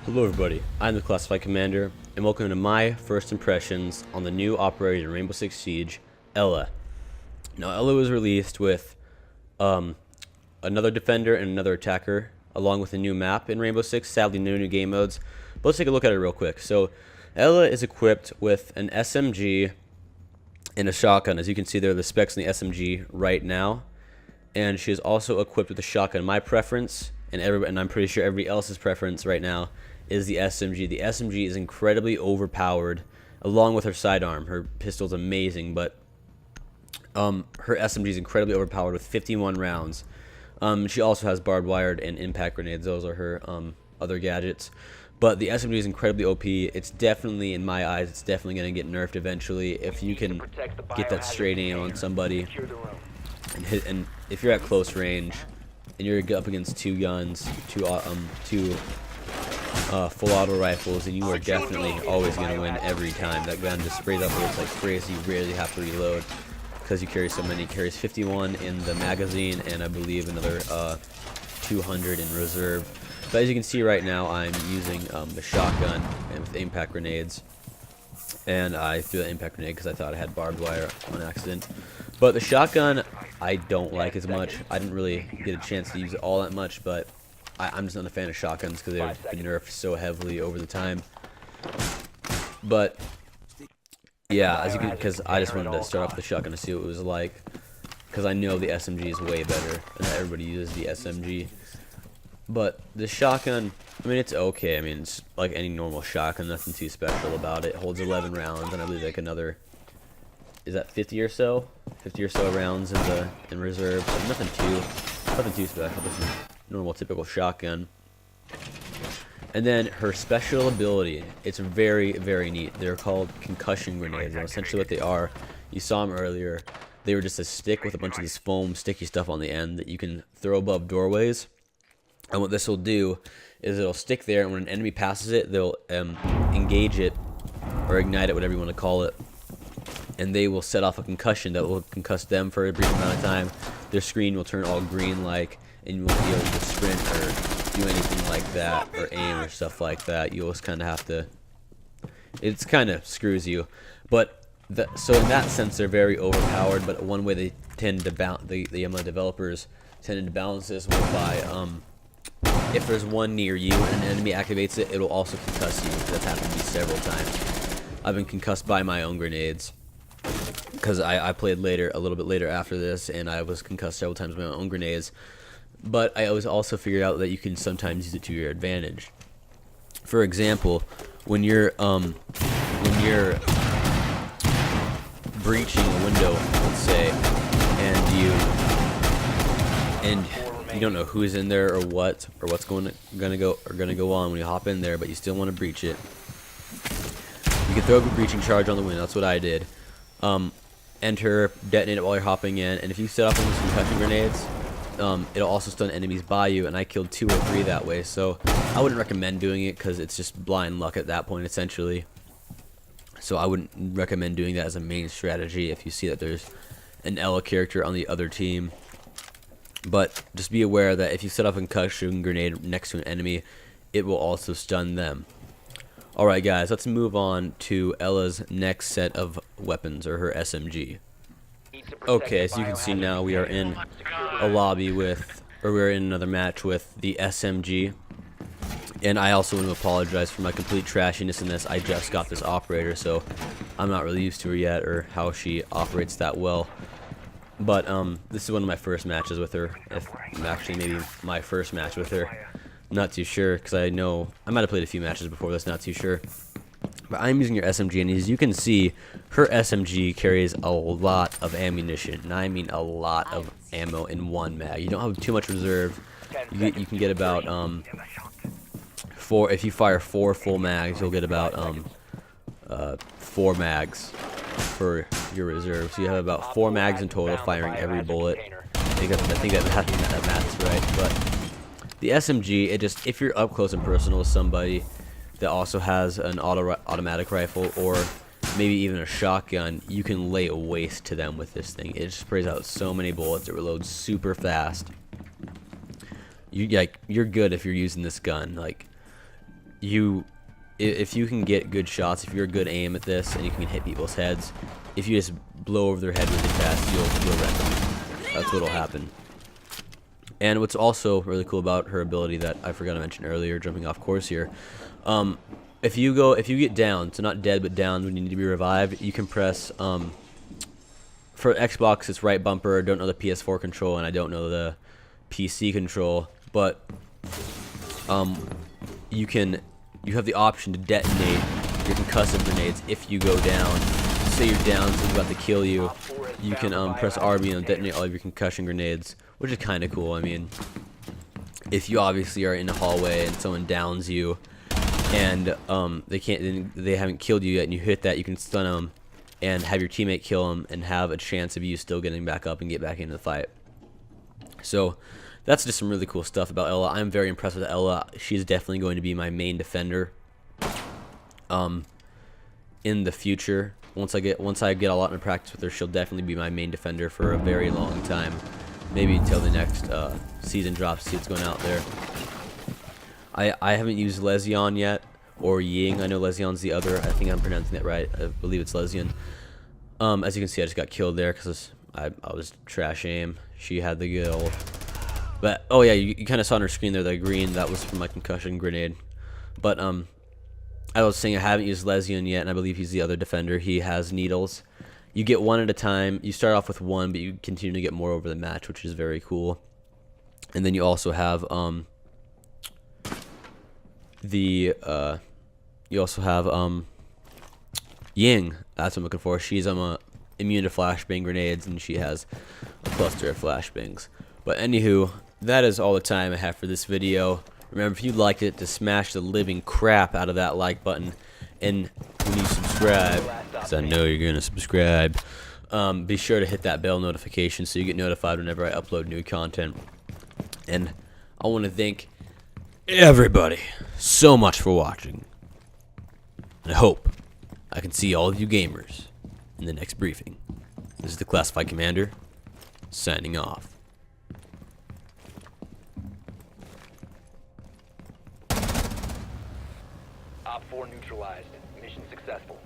Hello everybody, I'm the Classified Commander, and welcome to my first impressions on the new operator in Rainbow Six Siege, ELA. Now ELA was released with another defender and another attacker, along with a new map in Rainbow Six, sadly no new game modes, but let's take a look at it real quick. So ELA is equipped with an SMG and a shotgun. As you can see there are the specs on the SMG right now, and she is also equipped with a shotgun. My preference, and I'm pretty sure everybody else's preference right now, is the SMG. The SMG is incredibly overpowered, along with her sidearm. Her pistol's amazing, but her SMG is incredibly overpowered with 51 rounds. She also has barbed wire and impact grenades. Those are her other gadgets. But the SMG is incredibly OP. It's definitely, in my eyes, it's definitely going to get nerfed eventually. If you can get that straight aim on somebody, and if you're at close range, and you're up against two guns, two full auto rifles, and you are definitely always going to win every time. That gun just sprays up bullets like crazy. You rarely have to reload because you carry so many. It carries 51 in the magazine and I believe another 200 in reserve. But as you can see right now, I'm using the shotgun and with impact grenades, and I threw the impact grenade because I thought I had barbed wire on accident. But the shotgun I don't like as much. I didn't really get a chance to use it all that much, but I'm just not a fan of shotguns because they've been nerfed so heavily over the time. But yeah, as you can, because I just wanted to start off the shotgun to see what it was like, because I know the SMG is way better and everybody uses the SMG. But the shotgun, I mean, it's okay. I mean, it's like any normal shotgun, nothing too special about it. It holds 11 rounds, and I believe like another, is that 50 or so? 50 or so rounds in reserve. So nothing too special. This is normal, typical shotgun. And then her special ability, it's very, very neat. They're called concussion grenades, and essentially what they are, you saw them earlier, they were just a stick with a bunch of this foam, sticky stuff on the end that you can throw above doorways. And what this will do is it'll stick there, and when an enemy passes it, they'll engage it, or ignite it, whatever you want to call it, and they will set off a concussion that will concuss them for a brief amount of time. Their screen will turn all green-like, and you won't be able to sprint or do anything like that, or aim or stuff like that. You'll just kind of have to, it's kind of screws you. But so in that sense, they're very overpowered. But one way they tend to the developers tended to balance this was by if there's one near you and an enemy activates it, it'll also concuss you. That's happened to me several times. I've been concussed by my own grenades because I played a little bit later after this, and I was concussed several times by my own grenades. But I always also figured out that you can sometimes use it to your advantage. For example, when you're breaching a window, let's say, and you don't know who's in there or what's gonna go on when you hop in there, but you still want to breach it. You can throw a breaching charge on the window. That's what I did. Enter, detonate it while you're hopping in, and if you set off those concussion grenades, it'll also stun enemies by you, and I killed 2 or 3 that way. So I wouldn't recommend doing it because it's just blind luck at that point, essentially. So I wouldn't recommend doing that as a main strategy if you see that there's an ELA character on the other team. But just be aware that if you set off a concussion grenade next to an enemy, it will also stun them. Alright guys, let's move on to ELA's next set of weapons, or her SMG. Okay, as you can see now, we are in a lobby with, or we're in another match with the SMG. And I also want to apologize for my complete trashiness in this. I just got this operator, so I'm not really used to her yet, or how she operates that well. But this is one of my first matches with her. Actually, maybe my first match with her. Not too sure, because I know I might have played a few matches before this. Not too sure. But I'm using her SMG, and as you can see, her SMG carries a lot of ammunition, and I mean a lot of ammo in one mag. You don't have too much reserve. You can get about 4. If you fire 4 full mags, you'll get about 4 mags for your reserve. So you have about 4 mags in total, firing every bullet. I think that math is right. But the SMG, it just, if you're up close and personal with somebody that also has an automatic rifle, or maybe even a shotgun, you can lay waste to them with this thing. It just sprays out so many bullets. It reloads super fast. You're good if you're using this gun. Like, if you can get good shots, if you're a good aim at this and you can hit people's heads, if you just blow over their head really fast, you'll wreck them. That's what'll happen. And what's also really cool about her ability that I forgot to mention earlier, jumping off course here, if you get down, so not dead but down when you need to be revived, you can press for Xbox it's right bumper. I don't know the PS4 control and I don't know the PC control, but you have the option to detonate your concussive grenades if you go down. Say you're down, someone's about to kill you. You can press RB and detonate all of your concussion grenades, which is kind of cool. I mean, if you obviously are in a hallway and someone downs you, and they haven't killed you yet, and you hit that, you can stun them and have your teammate kill them, and have a chance of you still getting back up and get back into the fight. So that's just some really cool stuff about Ela. I'm very impressed with Ela. She's definitely going to be my main defender in the future. Once I get a lot in practice with her, she'll definitely be my main defender for a very long time. Maybe until the next season drops, see what's going out there. I haven't used Lesion yet, or Ying. I know Lesion's the other. I think I'm pronouncing it right. I believe it's Lesion. As you can see, I just got killed there because I was trash aim. She had the kill. But, oh yeah, you kind of saw on her screen there, the green, that was from my concussion grenade. But, I was saying I haven't used Lesion yet, and I believe he's the other defender. He has needles. You get one at a time. You start off with one, but you continue to get more over the match, which is very cool. And then you also have, Ying. That's what I'm looking for. She's immune to flashbang grenades, and she has a cluster of flashbangs. But anywho, that is all the time I have for this video. Remember, if you liked it, to smash the living crap out of that like button. And when you subscribe, because I know you're going to subscribe, be sure to hit that bell notification so you get notified whenever I upload new content. And I want to thank everybody so much for watching. And I hope I can see all of you gamers in the next briefing. This is the Classified Commander, signing off. Op 4 neutralized. Mission successful.